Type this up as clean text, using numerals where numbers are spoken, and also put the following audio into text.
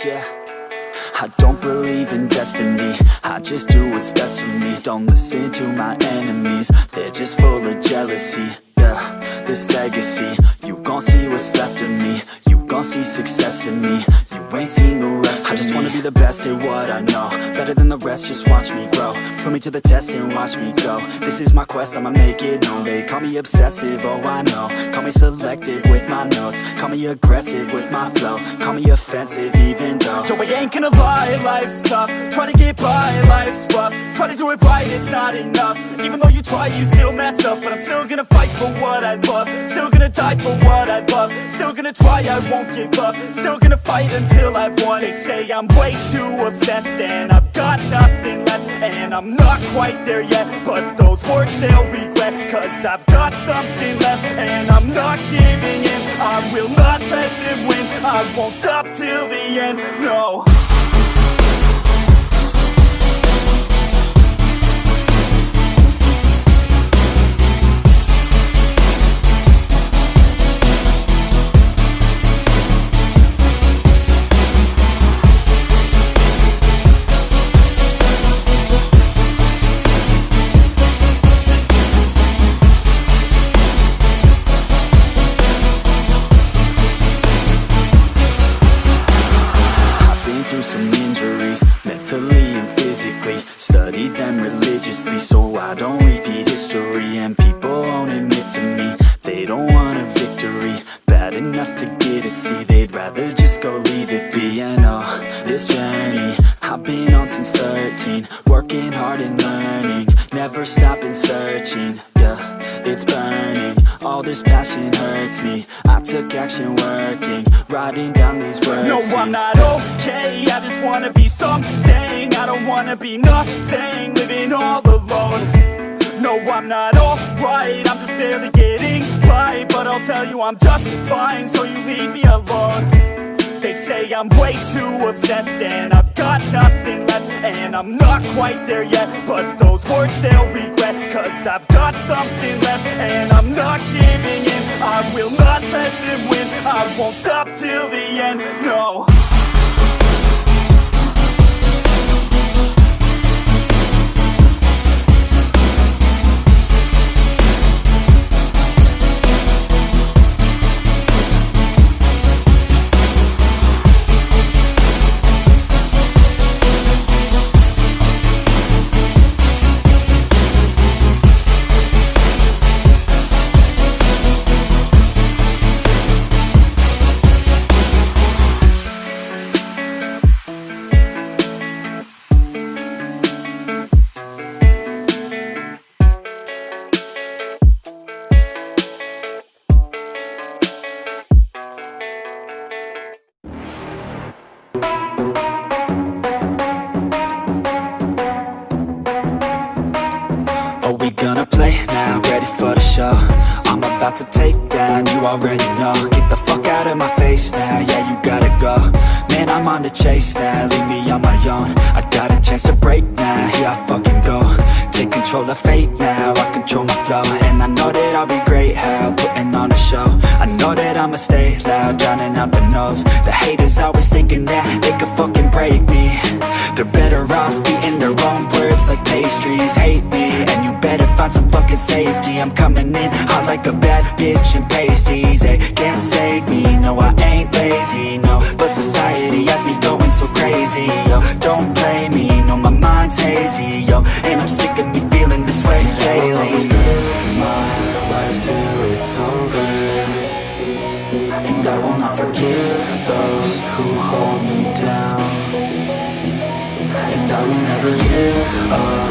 Yeah, I don't believe in destiny, I just do what's best for me. Don't listen to my enemies, they're just full of jealousy. Yeah, this legacy, you gon' see what's left of me. You gon' see success in me, you ain't seen the rest of me. I just wanna be the best at what I know, better than the rest, just watch me grow. Put me to the test and watch me go. This is my quest, I'ma make it known. They call me obsessive, oh I know. Call me selective with my notes, call me aggressive with my flow, call me offensive even though Joe, I ain't gonna lie, life's tough. Try to get by, life's rough. Try to do it right, it's not enough. Even though you try, you still mess up. But I'm still gonna fight for what I love, still gonna die for what I love, still gonna try, I won't give up, still gonna fight until I've won. They say I'm way too obsessed and I've got nothing left, and I'm not quite there yet, but those words they'll regret, cause I've got something left and I'm not giving in. I will not let them win, I won't stop till the end, no. Some injuries, mentally and physically. Studied them religiously so I don't repeat history. And people won't admit to me they don't want a victory bad enough to get a C. They'd rather just go leave it be. And this journey I've been on since 13, working hard and learning, never stopping searching. Yeah, it's burning, all this passion hurts me. I took action working, writing down these words. No, I'm not okay, I just wanna be something. I don't wanna be nothing, living all alone. No, I'm not alright, I'm just barely getting by. But I'll tell you I'm just fine, so you leave me alone. They say I'm way too obsessed and I've got nothing left, and I'm not quite there yet, but those words they'll regret, cause I've got something left and I'm not giving in. I will not let them win, I won't stop till the end, no. Are we gonna play now? Ready for the show? I'm about to take down, you already know. Get the fuck out of my face now, yeah you gotta go. Man, I'm on the chase now, leave me on my own. I got a chance to break now, here I fucking go. Take control of fate now, I control my flow. And I know that I'll be great, how putting on a show. I know that I'ma stay loud, drowning out the noise. The haters always thinking that they could fucking break me. They're better off eating their own words like pastries. Hate me, and you better find some fucking safety. I'm coming in hot like a bad bitch in pasties. They can't save me, no I ain't lazy, no. But society has me going so crazy, yo. Don't blame me, no my mind's hazy, yo. And I'm sick of me feeling this way daily. I'll always live my life till it's over, and I will not forgive those who hold me down. And I will never give up